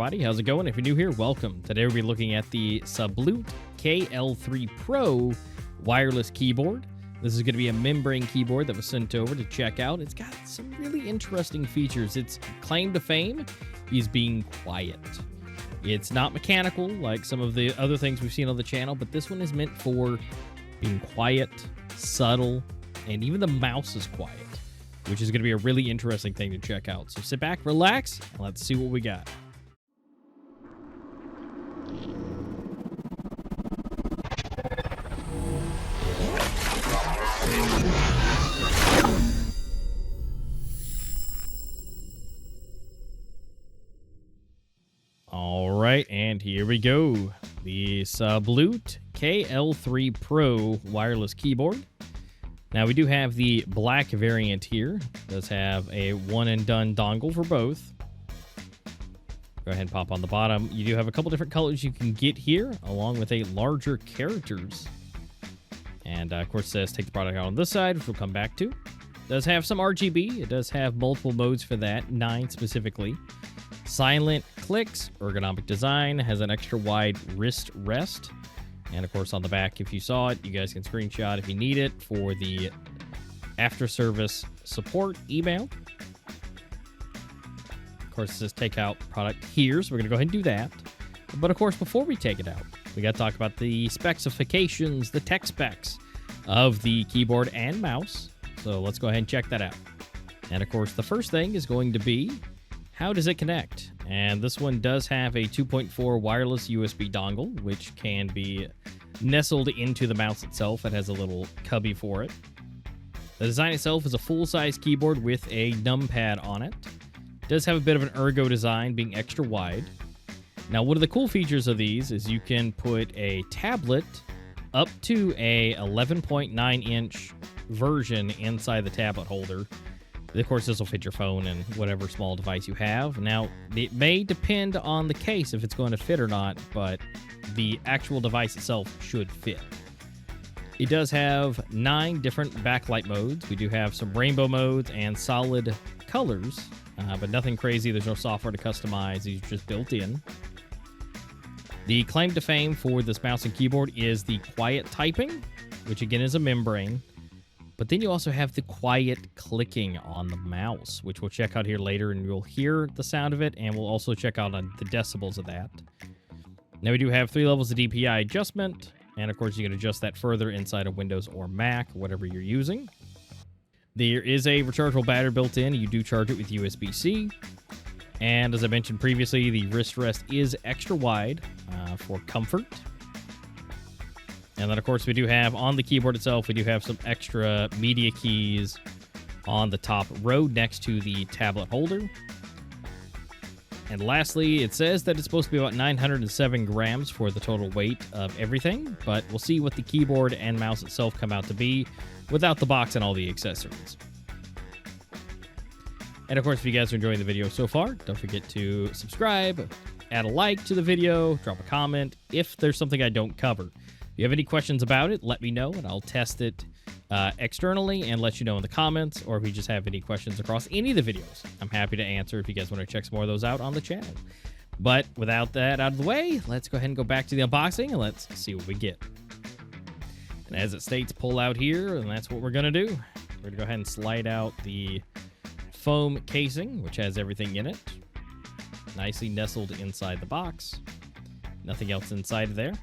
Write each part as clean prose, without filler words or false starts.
everybody. How's it going? If you're new here, welcome. Today we'll be looking at the Sablute KL3 Pro wireless keyboard. This is going to be a membrane keyboard that was sent over to check out. It's got some really interesting features. Its claim to fame is being quiet. It's not mechanical like some of the other things we've seen on the channel, but this one is meant for being quiet, subtle, and even the mouse is quiet, which is going to be a really interesting thing to check out. So sit back, relax, and let's see what we got. All right, and here we go. The Sablute KL3 Pro wireless keyboard. Now, we do have the black variant here. It does have a one-and-done dongle for both. Go ahead and pop on the bottom. You do have a couple different colors you can get here, along with a larger characters. And, of course, it says take the product out on this side, which we'll come back to. It does have some RGB. It does have multiple modes for that, 9 specifically. Silent clicks, ergonomic design, has an extra wide wrist rest. And, of course, on the back, if you saw it, you guys can screenshot if you need it for the after-service support email. Of course, it says take out product here, so we're going to go ahead and do that. But, of course, before we take it out, we got to talk about the specifications, the tech specs of the keyboard and mouse. So let's go ahead and check that out. And, of course, the first thing is going to be, how does it connect? And this one does have a 2.4 wireless USB dongle, which can be nestled into the mouse itself. It has a little cubby for it. The design itself is a full-size keyboard with a numpad on it. It does have a bit of an ergo design, being extra wide. Now, one of the cool features of these is you can put a tablet up to a 11.9-inch version inside the tablet holder. Of course, this will fit your phone and whatever small device you have. Now, it may depend on the case if it's going to fit or not, but the actual device itself should fit. It does have 9 different backlight modes. We do have some rainbow modes and solid colors, but nothing crazy. There's no software to customize. These are just built in. The claim to fame for this mouse and keyboard is the quiet typing, which again is a membrane. But then you also have the quiet clicking on the mouse, which we'll check out here later, and you'll hear the sound of it, and we'll also check out on the decibels of that. Now, we do have 3 levels of DPI adjustment, and of course, you can adjust that further inside of Windows or Mac, whatever you're using. There is a rechargeable battery built in. You do charge it with USB-C. And as I mentioned previously, the wrist rest is extra wide for comfort. And then, of course, we do have on the keyboard itself, we do have some extra media keys on the top row next to the tablet holder. And lastly, it says that it's supposed to be about 907 grams for the total weight of everything, but we'll see what the keyboard and mouse itself come out to be without the box and all the accessories. And, of course, if you guys are enjoying the video so far, don't forget to subscribe, add a like to the video, drop a comment if there's something I don't cover. If you have any questions about it, let me know, and I'll test it externally and let you know in the comments, or if you just have any questions across any of the videos, I'm happy to answer if you guys want to check some more of those out on the channel. But without that out of the way, let's go ahead and go back to the unboxing, and let's see what we get. And as it states, pull out here, and that's what we're going to do. We're going to go ahead and slide out the foam casing, which has everything in it, nicely nestled inside the box. Nothing else inside of there.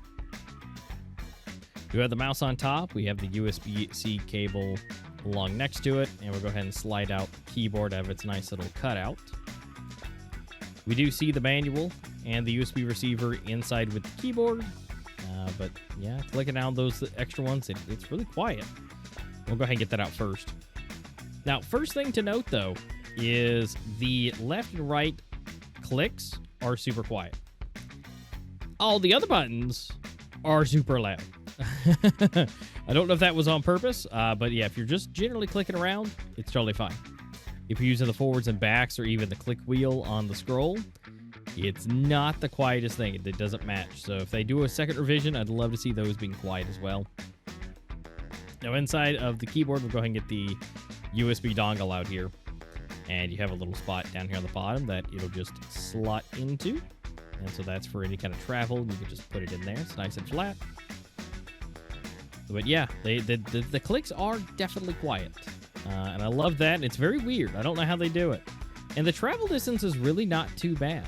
We have the mouse on top. We have the USB-C cable along next to it. And we'll go ahead and slide out the keyboard out of its nice little cutout. We do see the manual and the USB receiver inside with the keyboard. But yeah, clicking down those extra ones, it's really quiet. We'll go ahead and get that out first. Now, first thing to note, though, is the left and right clicks are super quiet. All the other buttons are super loud. I don't know if that was on purpose, but yeah, if you're just generally clicking around, it's totally fine. If you're using the forwards and backs or even the click wheel on the scroll, it's not the quietest thing. It doesn't match. So if they do a second revision, I'd love to see those being quiet as well. Now, inside of the keyboard, we'll go ahead and get the USB dongle out here. And you have a little spot down here on the bottom that it'll just slot into. And so that's for any kind of travel. You can just put it in there. It's nice and flat. But yeah, the clicks are definitely quiet. And I love that. And it's very weird. I don't know how they do it. And the travel distance is really not too bad.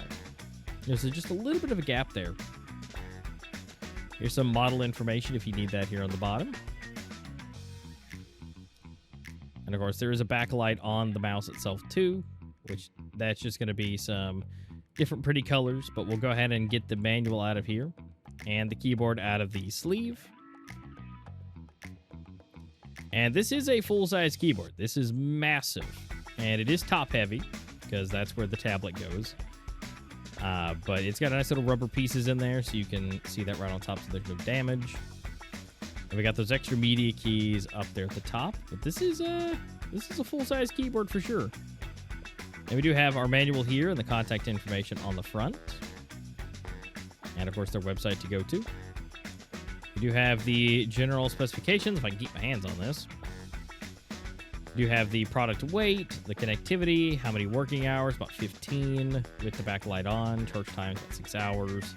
There's just a little bit of a gap there. Here's some model information if you need that here on the bottom. And of course, there is a backlight on the mouse itself too, which that's just going to be some different pretty colors. But we'll go ahead and get the manual out of here and the keyboard out of the sleeve. And this is a full-size keyboard. This is massive. And it is top-heavy, because that's where the tablet goes. But it's got nice little rubber pieces in there, so you can see that right on top so there's no damage. And we got those extra media keys up there at the top. But this is a full-size keyboard for sure. And we do have our manual here and the contact information on the front. And, of course, their website to go to. We do have the general specifications, if I can keep my hands on this. We do have the product weight, the connectivity, how many working hours, about 15 with the backlight on, charge time about 6 hours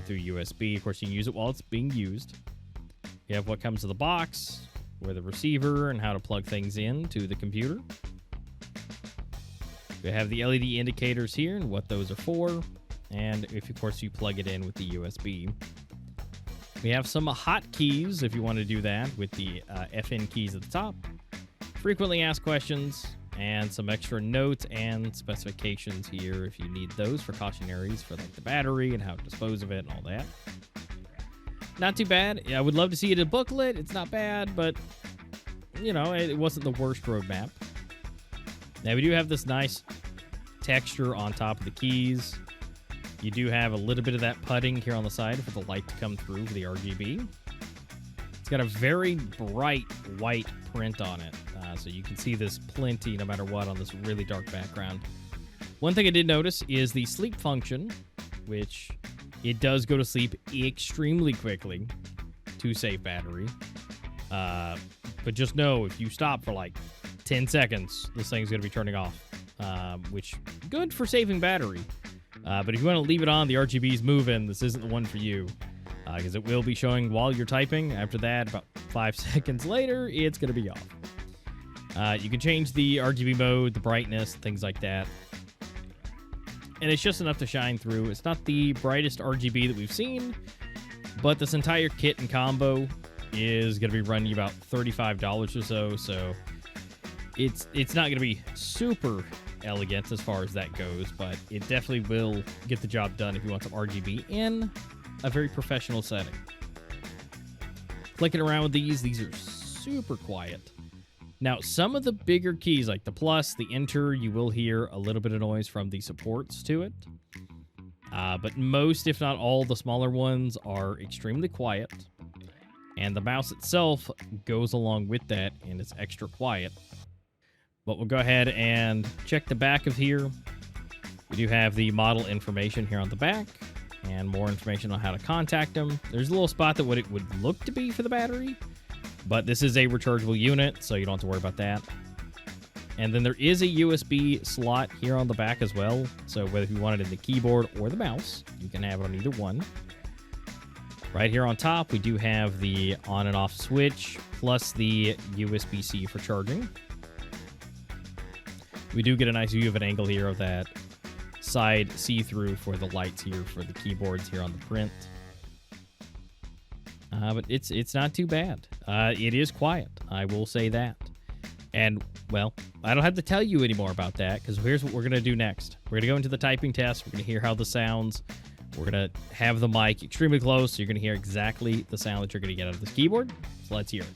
through USB. Of course, you can use it while it's being used. You have what comes with the box, where the receiver, and how to plug things in to the computer. We have the LED indicators here and what those are for. And if, of course, you plug it in with the USB. We have some hotkeys if you want to do that with the FN keys at the top. Frequently asked questions and some extra notes and specifications here if you need those for cautionaries for like the battery and how to dispose of it and all that. Not too bad. I would love to see it in a booklet. It's not bad, but you know, it wasn't the worst roadmap. Now we do have this nice texture on top of the keys. You do have a little bit of that putting here on the side for the light to come through for the RGB. It's got a very bright white print on it, so you can see this plenty no matter what on this really dark background. One thing I did notice is the sleep function, which it does go to sleep extremely quickly to save battery. But just know if you stop for like 10 seconds, this thing's going to be turning off, which good for saving battery. But if you want to leave it on, the RGB's moving, this isn't the one for you. Because it will be showing while you're typing. After that, about 5 seconds later, it's going to be off. You can change the RGB mode, the brightness, things like that. And it's just enough to shine through. It's not the brightest RGB that we've seen, but this entire kit and combo is going to be running you about $35 or so. So it's not going to be super elegant as far as that goes, but it definitely will get the job done if you want some RGB in a very professional setting. Clicking around with these are super quiet. Now, some of the bigger keys, like the plus, the enter, you will hear a little bit of noise from the supports to it. But most, if not all, the smaller ones are extremely quiet. And the mouse itself goes along with that, and it's extra quiet. But we'll go ahead and check the back of here. We do have the model information here on the back. And more information on how to contact them. There's a little spot that what it would look to be for the battery, but this is a rechargeable unit, so you don't have to worry about that. And then there is a USB slot here on the back as well, so whether you want it in the keyboard or the mouse, you can have it on either one. Right here on top, we do have the on and off switch, plus the USB-C for charging. We do get a nice view of an angle here of that side see-through for the lights here for the keyboards here on the print. But it's not too bad. It is quiet, I will say that. And, well, I don't have to tell you any more about that, because here's what we're going to do next. We're going to go into the typing test. We're going to hear how this sounds. We're going to have the mic extremely close, so you're going to hear exactly the sound that you're going to get out of this keyboard. So let's hear it.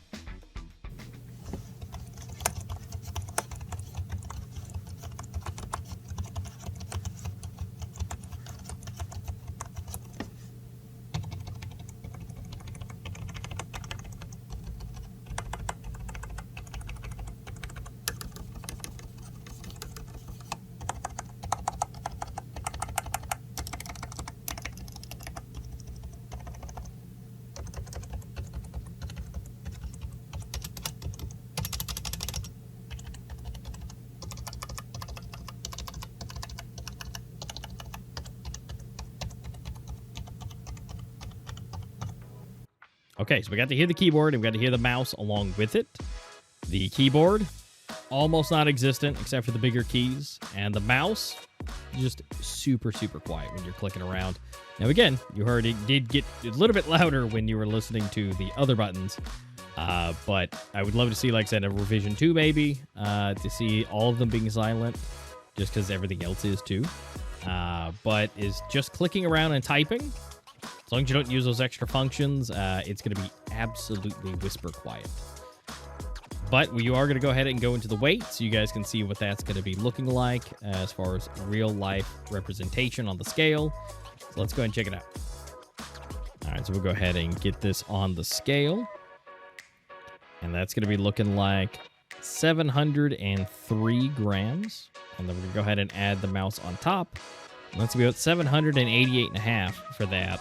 Okay, so we got to hear the keyboard and we got to hear the mouse along with it. The keyboard, almost non-existent except for the bigger keys. And the mouse, just super, super quiet when you're clicking around. Now, again, you heard it did get a little bit louder when you were listening to the other buttons. But I would love to see, like I said, a revision 2 maybe, to see all of them being silent, just because everything else is too. But is just clicking around and typing. As long as you don't use those extra functions, it's going to be absolutely whisper quiet. But you are going to go ahead and go into the weight so you guys can see what that's going to be looking like as far as real life representation on the scale. So let's go ahead and check it out. All right, so we'll go ahead and get this on the scale. And that's going to be looking like 703 grams. And then we're going to go ahead and add the mouse on top. And that's about 788.5 for that.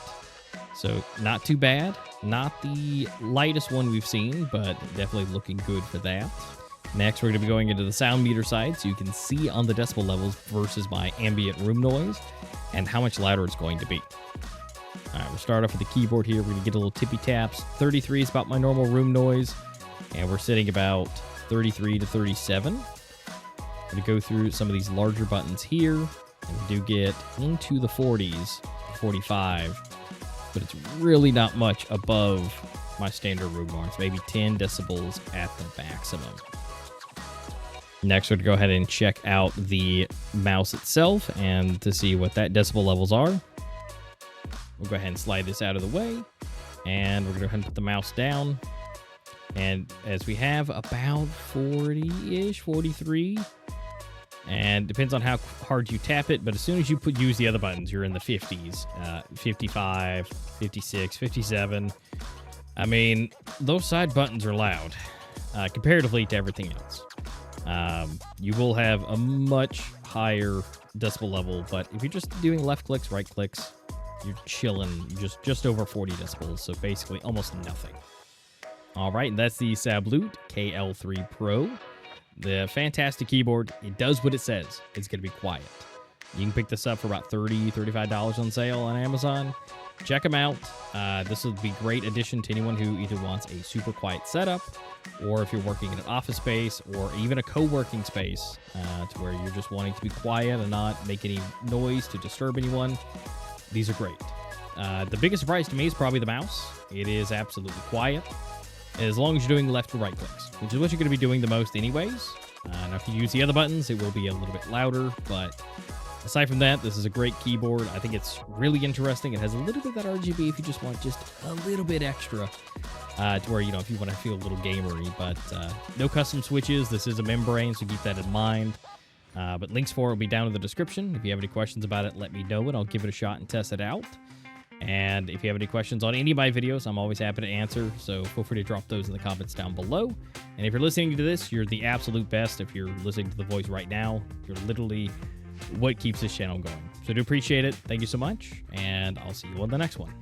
So not too bad. Not the lightest one we've seen, but definitely looking good for that. Next, we're going to be going into the sound meter side so you can see on the decibel levels versus my ambient room noise and how much louder it's going to be. All right, we'll start off with the keyboard here. We're going to get a little tippy taps. 33 is about my normal room noise, and we're sitting about 33 to 37. I'm going to go through some of these larger buttons here, and we do get into the 40s, 45. But it's really not much above my standard room noise, maybe 10 decibels at the maximum. Next, we're going to go ahead and check out the mouse itself and to see what that decibel levels are. We'll go ahead and slide this out of the way, and we're going to go ahead and put the mouse down. And as we have about 40-ish, 43, and depends on how hard you tap it, but as soon as you use the other buttons, you're in the 50s, 55, 56, 57. I mean, those side buttons are loud comparatively to everything else. You will have a much higher decibel level, but if you're just doing left clicks, right clicks, you're chilling just over 40 decibels, so basically almost nothing. All right, and that's the Sablute KL3 Pro. The fantastic keyboard. It does what it says. It's going to be quiet. You can pick this up for about $30, $35 on sale on Amazon. Check them out. This would be a great addition to anyone who either wants a super quiet setup, or if you're working in an office space or even a co-working space to where you're just wanting to be quiet and not make any noise to disturb anyone. These are great. The biggest surprise to me is probably the mouse. It is absolutely quiet, as long as you're doing left to right clicks, which is what you're going to be doing the most anyways. Now, if you use the other buttons, it will be a little bit louder, but aside from that, this is a great keyboard. I think it's really interesting. It has a little bit of that RGB if you just want just a little bit extra to where, you know, if you want to feel a little gamery, but no custom switches. This is a membrane, so keep that in mind. But links for it will be down in the description. If you have any questions about it, let me know, and I'll give it a shot and test it out. And if you have any questions on any of my videos, I'm always happy to answer, so feel free to drop those in the comments down below. And if you're listening to this, you're the absolute best. If you're listening to the voice right now, you're literally what keeps this channel going. So I do appreciate it. Thank you so much, and I'll see you on the next one.